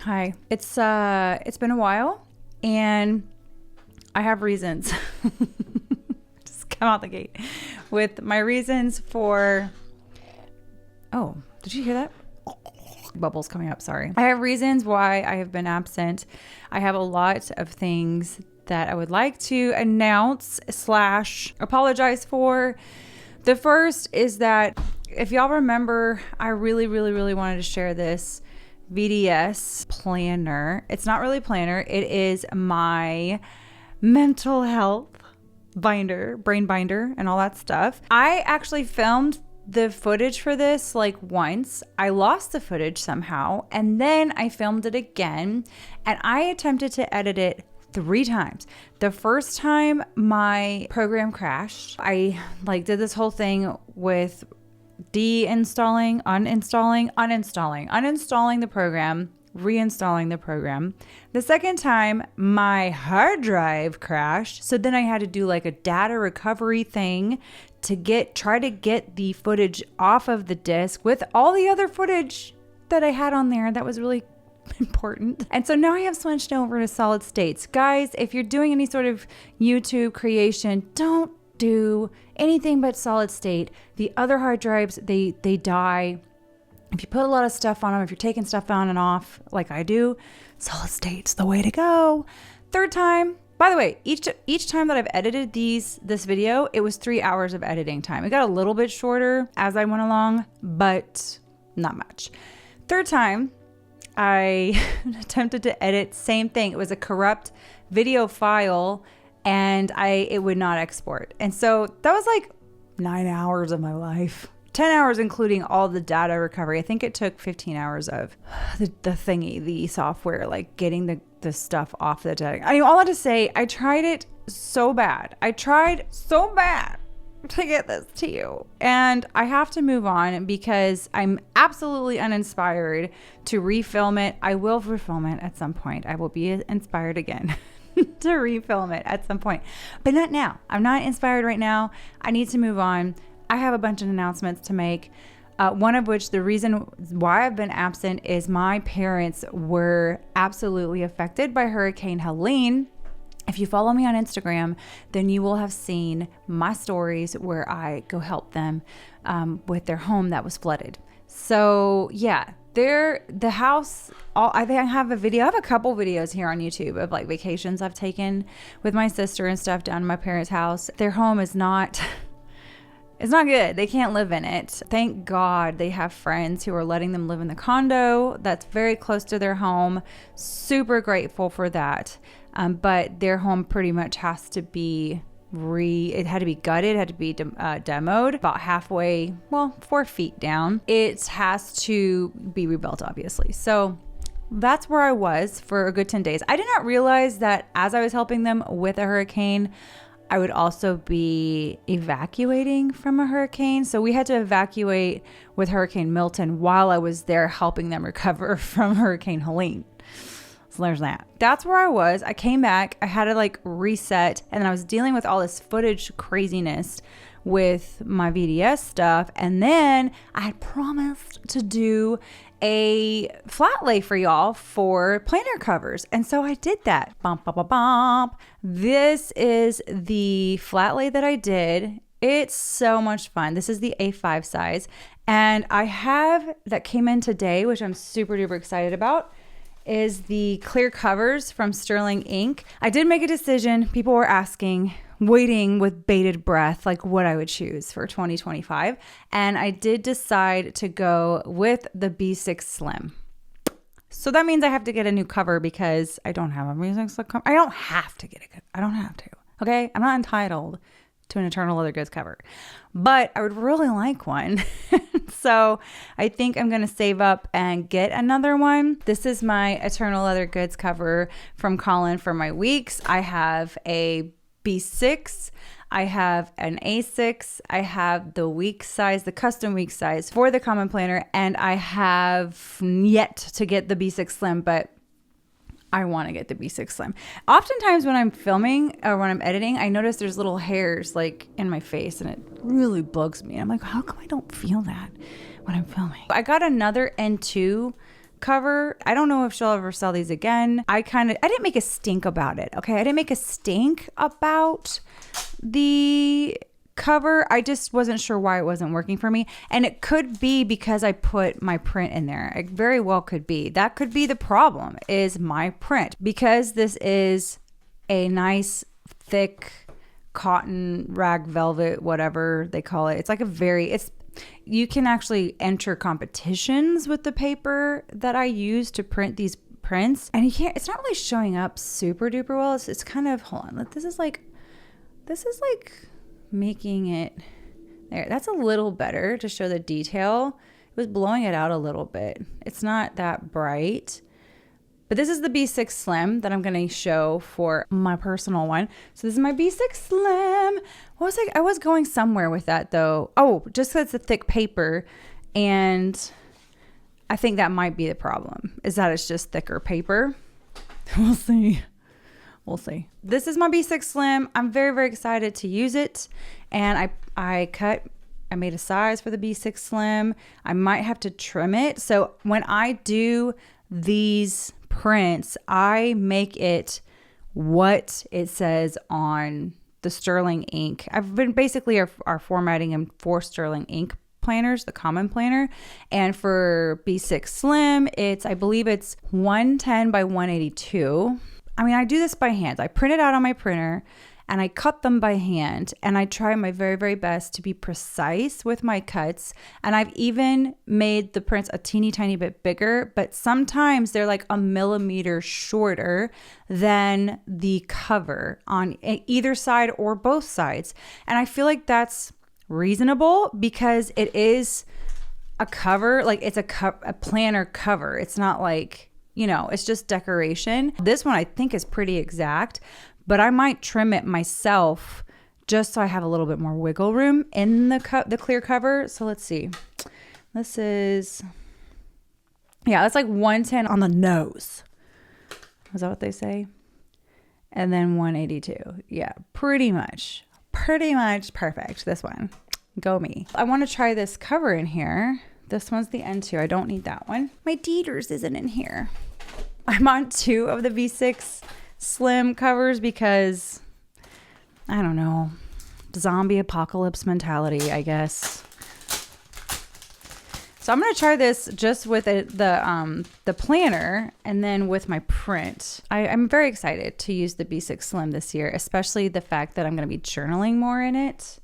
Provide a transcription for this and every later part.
Hi. It's been a while and I have reasons. Just come out the gate with my reasons for... Oh, did you hear that? Bubbles coming up, sorry. I have reasons why I have been absent. I have a lot of things that I would like to announce / apologize for. The first is that if y'all remember, I really wanted to share this VDS planner. It's not really a planner. It is my mental health binder, brain binder, and all that stuff. I actually filmed the footage for this like once. I lost the footage somehow, and then I filmed it again, and I attempted to edit it 3 times. The first time my program crashed. I did this whole thing with deinstalling, uninstalling the program, reinstalling the program. The second time my hard drive crashed, so then I had to do like a data recovery thing to try to get the footage off of the disk with all the other footage that I had on there that was really important. And so now I have switched over to solid states. Guys, if you're doing any sort of YouTube creation, don't do anything but solid state. The other hard drives, they die. If you put a lot of stuff on them, if you're taking stuff on and off like I do, solid state's the way to go. Third time, by the way, each time that I've edited this video, it was 3 hours of editing time. It got a little bit shorter as I went along, but not much. Third time, I attempted to edit, same thing. It was a corrupt video file and it would not export. And so that was like 9 hours of my life. 10 hours including all the data recovery. I think it took 15 hours of the software, like getting the stuff off the data. I mean, all I have to say, I tried it so bad. I tried so bad to get this to you. And I have to move on because I'm absolutely uninspired to refilm it. I will refilm it at some point. I will be inspired again to refilm it at some point, but not now. I'm not inspired right now. I need to move on. I have a bunch of announcements to make. One of which, the reason why I've been absent is my parents were absolutely affected by Hurricane Helene. If you follow me on Instagram, then you will have seen my stories where I go help them with their home that was flooded. So yeah, the house, I think I have a couple videos here on YouTube of like vacations I've taken with my sister and stuff down to my parents' house. Their home is not... It's not good. They can't live in it. Thank God they have friends who are letting them live in the condo that's very close to their home. Super grateful for that. But their home pretty much has to be it had to be gutted, had to be demoed about halfway, 4 feet down. It has to be rebuilt, obviously. So that's where I was for a good 10 days. I did not realize that as I was helping them with a hurricane, I would also be evacuating from a hurricane. So we had to evacuate with Hurricane Milton while I was there helping them recover from Hurricane Helene. So there's that. That's where I was. I came back. I had to reset. And then I was dealing with all this footage craziness with my VDS stuff. And then I had promised to do a flat lay for y'all for planner covers. And so I did that. Bump, bump, bump, bump. This is the flat lay that I did. It's so much fun. This is the A5 size. And I have that came in today, which I'm super duper excited about, is the clear covers from Sterling Ink. I did make a decision. People were asking, waiting with bated breath, like what I would choose for 2025. And I did decide to go with the B6 Slim. So that means I have to get a new cover because I don't have a B6 Slim cover. I don't have to get it. I don't have to. Okay? I'm not entitled to an Eternal Leather Goods cover, but I would really like one. So I think I'm going to save up and get another one. This is my Eternal Leather Goods cover from Colin for my weeks. I have a B6, I have an A6, I have the week size, the custom week size for the common planner, and I have yet to get the B6 Slim, but I want to get the B6 Slim. Oftentimes when I'm filming or when I'm editing, I notice there's little hairs like in my face and it really bugs me. I'm like, how come I don't feel that when I'm filming? I got another N2 cover. I don't know if she'll ever sell these again. I didn't make a stink about it. Okay. I didn't make a stink about the cover. I just wasn't sure why it wasn't working for me. And it could be because I put my print in there. It very well could be. That could be the problem, is my print. Because this is a nice thick cotton rag velvet, whatever they call it. It's like you can actually enter competitions with the paper that I use to print these prints. And it's not really showing up super duper well. It's kind of, hold on. This is like making it there. That's a little better to show the detail. It was blowing it out a little bit. It's not that bright, but this is the B6 Slim that I'm going to show for my personal one. So this is my B6 Slim. I was going somewhere with that though. Oh, just because it's a thick paper, and I think that might be the problem, is that it's just thicker paper. We'll see. We'll see. This is my B6 Slim. I'm very, very excited to use it. And I made a size for the B6 Slim. I might have to trim it. So when I do these prints, I make it what it says on the Sterling ink. I've been basically are formatting them for Sterling ink planners, the common planner. And for B6 Slim, I believe it's 110 by 182. I mean, I do this by hand. I print it out on my printer and I cut them by hand, and I try my very, very best to be precise with my cuts. And I've even made the prints a teeny tiny bit bigger, but sometimes they're like a millimeter shorter than the cover on either side or both sides. And I feel like that's reasonable because it is a cover, like it's a planner cover. It's not like, it's just decoration. This one I think is pretty exact, but I might trim it myself just so I have a little bit more wiggle room in the clear cover. So let's see. This is, that's like 110 on the nose. Is that what they say? And then 182. Yeah, pretty much perfect. This one, go me. I want to try this cover in here. This one's the N2. I don't need that one. My Dieters isn't in here. I'm on 2 of the V6 Slim covers because, I don't know, zombie apocalypse mentality, I guess. So I'm going to try this just with the planner and then with my print. I'm very excited to use the B6 Slim this year, especially the fact that I'm going to be journaling more in it.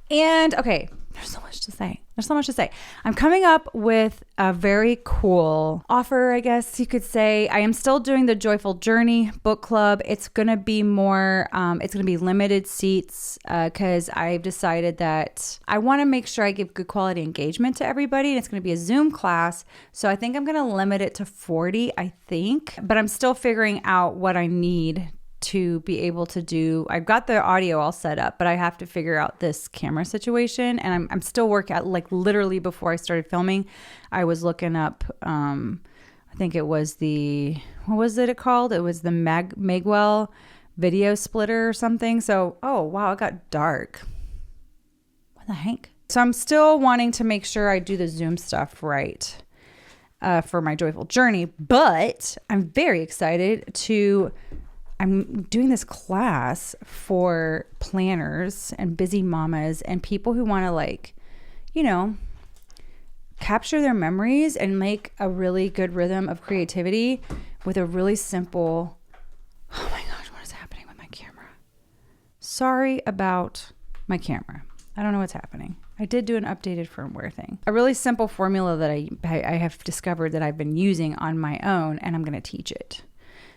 And okay, there's so much to say. I'm coming up with a very cool offer, I guess you could say. I am still doing the Joyful Journey book club. It's going to be more, it's going to be limited seats because I've decided that I want to make sure I give good quality engagement to everybody. And it's going to be a Zoom class. So I think I'm going to limit it to 40, I think. But I'm still figuring out what I need to be able to do. I've got the audio all set up, but I have to figure out this camera situation. And I'm still working at, like, literally before I started filming, I was looking up, I think it was what was it called? It was the Magwell video splitter or something. So, oh wow, it got dark. What the heck? So I'm still wanting to make sure I do the Zoom stuff right for my Joyful Journey, but I'm very excited I'm doing this class for planners and busy mamas and people who want to, capture their memories and make a really good rhythm of creativity with a really simple, oh my gosh, what is happening with my camera? Sorry about my camera. I don't know what's happening. I did do an updated firmware thing. A really simple formula that I have discovered that I've been using on my own, and I'm going to teach it.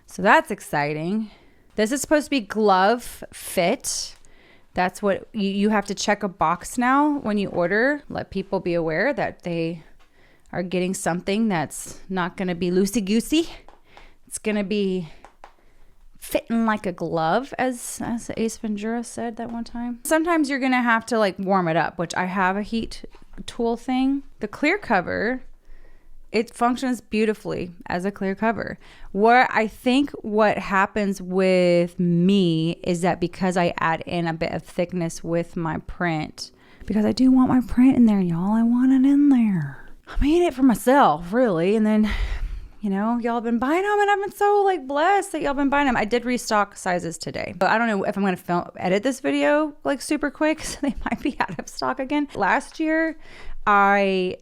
So that's exciting. This is supposed to be glove fit. That's what you have to check a box now when you order. Let people be aware that they are getting something that's not going to be loosey-goosey. It's going to be fitting like a glove, as Ace Ventura said that one time. Sometimes you're going to have to warm it up, which I have a heat tool thing. The clear cover it functions beautifully as a clear cover. What happens with me is that because I add in a bit of thickness with my print, because I do want my print in there, y'all. I want it in there. I made it for myself, really. And then, y'all have been buying them, and I've been so blessed that y'all been buying them. I did restock sizes today. But I don't know if I'm going to edit this video super quick, so they might be out of stock again. Last year, I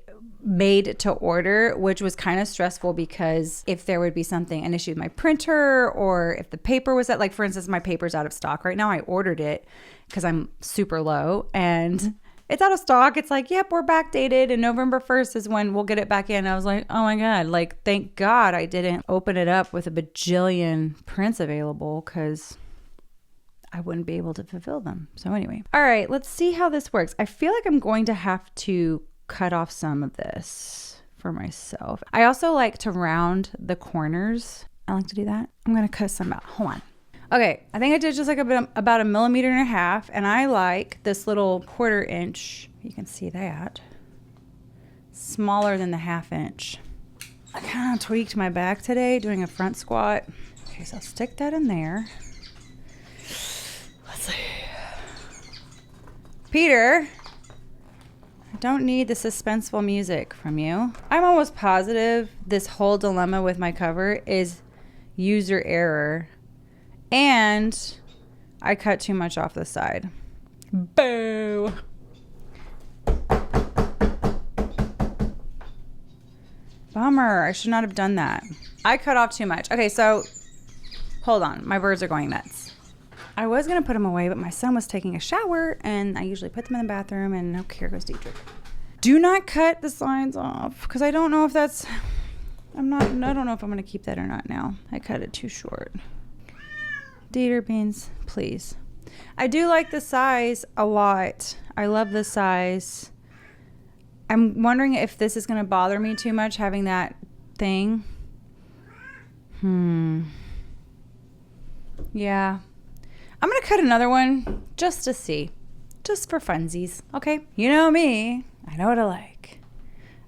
made to order, which was kind of stressful because if there would be an issue with my printer, or if the paper was for instance, my paper's out of stock right now. I ordered it because I'm super low and it's out of stock. It's yep, we're backdated, and November 1st is when we'll get it back in. I was like, oh my God, thank God I didn't open it up with a bajillion prints available, because I wouldn't be able to fulfill them. So anyway, all right, let's see how this works. I feel like I'm going to have to cut off some of this for myself. I also like to round the corners. I like to do that. I'm going to cut some out. Hold on. Okay, I think I did just about 1.5 millimeters, and I like this little 1/4 inch. You can see that. Smaller than the 1/2 inch. I kind of tweaked my back today doing a front squat. Okay, so I'll stick that in there. Let's see. Peter, I don't need the suspenseful music from you. I'm almost positive this whole dilemma with my cover is user error. And I cut too much off the side. Boo! Bummer. I should not have done that. I cut off too much. Okay, so hold on. My birds are going nuts. I was going to put them away, but my son was taking a shower, and I usually put them in the bathroom, and okay, here goes Dietrich. Do not cut the sides off, because I don't know if I don't know if I'm going to keep that or not now. I cut it too short. Dieter beans, please. I do like the size a lot. I love the size. I'm wondering if this is going to bother me too much, having that thing. Yeah. I'm going to cut another one just to see. Just for funsies. Okay? You know me. I know what I like.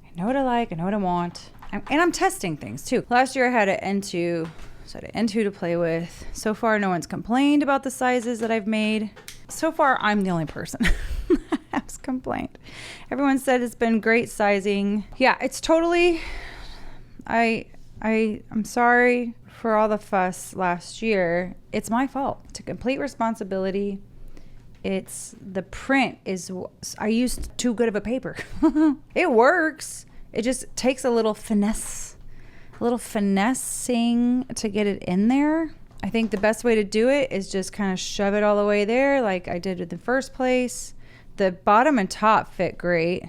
I know what I want. And I'm testing things too. Last year I had an N2. So I had an N2 to play with. So far, no one's complained about the sizes that I've made. So far, I'm the only person that has complained. Everyone said it's been great sizing. Yeah, it's totally... I'm sorry for all the fuss last year. It's my fault. It's a complete responsibility. It's the print is... I used too good of a paper. It works. It just takes a little finessing to get it in there. I think the best way to do it is just kind of shove it all the way there like I did in the first place. The bottom and top fit great.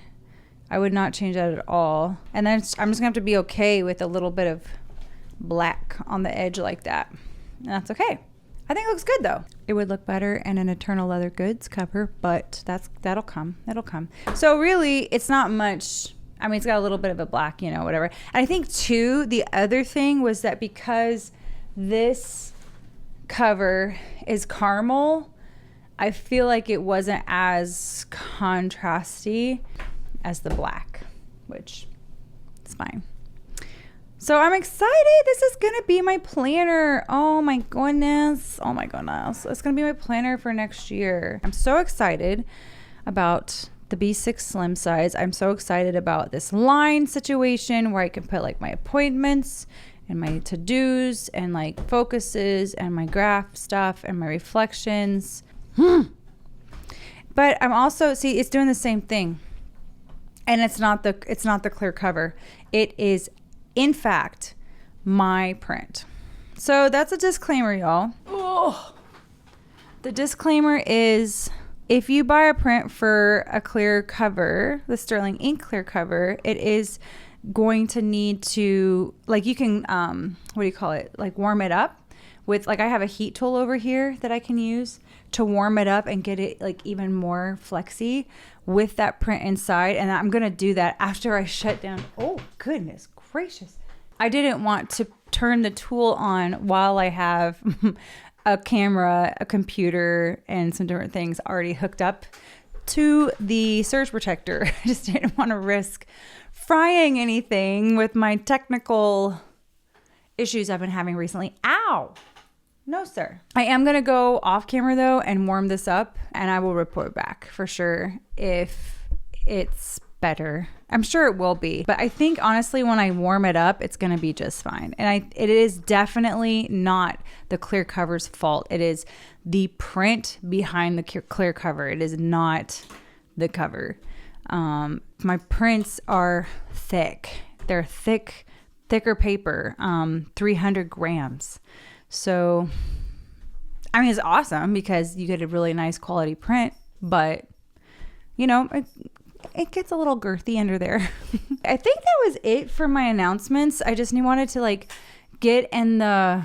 I would not change that at all. And then I'm just gonna have to be okay with a little bit of black on the edge like that. And that's okay. I think it looks good though. It would look better in an Eternal Leather Goods cover, but that'll come. So really, it's not much. I mean, it's got a little bit of a black, whatever. And I think too, the other thing was that because this cover is caramel, I feel like it wasn't as contrasty as the black, which is fine. So I'm excited. This is going to be my planner. Oh my goodness. It's going to be my planner for next year. I'm so excited about the B6 slim size. I'm so excited about this line situation where I can put my appointments and my to-dos and focuses and my graph stuff and my reflections. But I'm also, it's doing the same thing. And it's not the clear cover. It is, in fact, my print. So that's a disclaimer, y'all. Oh. The disclaimer is, if you buy a print for a clear cover, the sterling ink clear cover, it is going to need to, you can, warm it up with, I have a heat tool over here that I can use to warm it up and get it even more flexy with that print inside. And I'm going to do that after I shut down. Oh, goodness gracious. I didn't want to turn the tool on while I have a camera, a computer, and some different things already hooked up to the surge protector. I just didn't want to risk frying anything with my technical issues I've been having recently. Ow! No, sir. I am going to go off camera though and warm this up, and I will report back for sure if it's better. I'm sure it will be, but I think honestly when I warm it up, it's going to be just fine. And it is definitely not the clear cover's fault. It is the print behind the clear cover. It is not the cover. My prints are thick. They're thicker paper, 300 grams. So, I mean, it's awesome because you get a really nice quality print, but you know, it gets a little girthy under there. I think that was it for my announcements. I just wanted to like get in the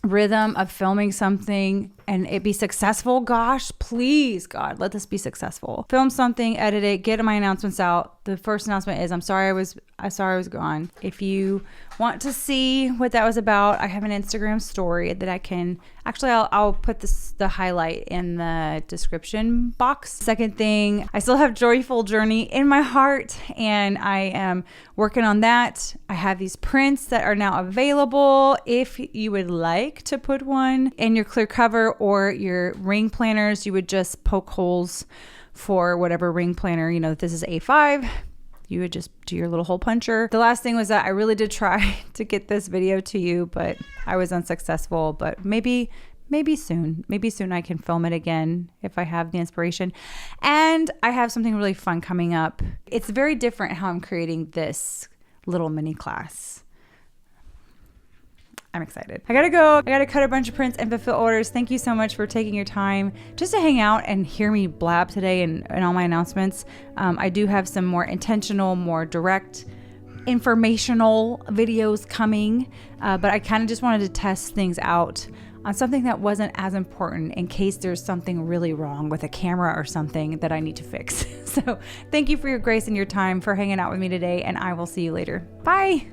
rhythm of filming something and it be successful. Gosh, please, God, let this be successful. Film something, edit it, get my announcements out. The first announcement is I'm sorry I was gone. If you want to see what that was about, I have an Instagram story that I can actually I'll put the highlight in the description box. Second thing, I still have Joyful Journey in my heart and I am working on that. I have these prints that are now available. If you would like to put one in your clear cover or your ring planners, you would just poke holes for whatever ring planner, you know, if this is A5, you would just do your little hole puncher. The last thing was that I really did try to get this video to you, but I was unsuccessful. But maybe soon I can film it again if I have the inspiration. And I have something really fun coming up. It's very different how I'm creating this little mini class. I'm excited. I gotta go. I gotta cut a bunch of prints and fulfill orders. Thank you so much for taking your time just to hang out and hear me blab today and all my announcements. I do have some more intentional, more direct, informational videos coming, but I kind of just wanted to test things out on something that wasn't as important in case there's something really wrong with a camera or something that I need to fix. So thank you for your grace and your time for hanging out with me today, and I will see you later. Bye.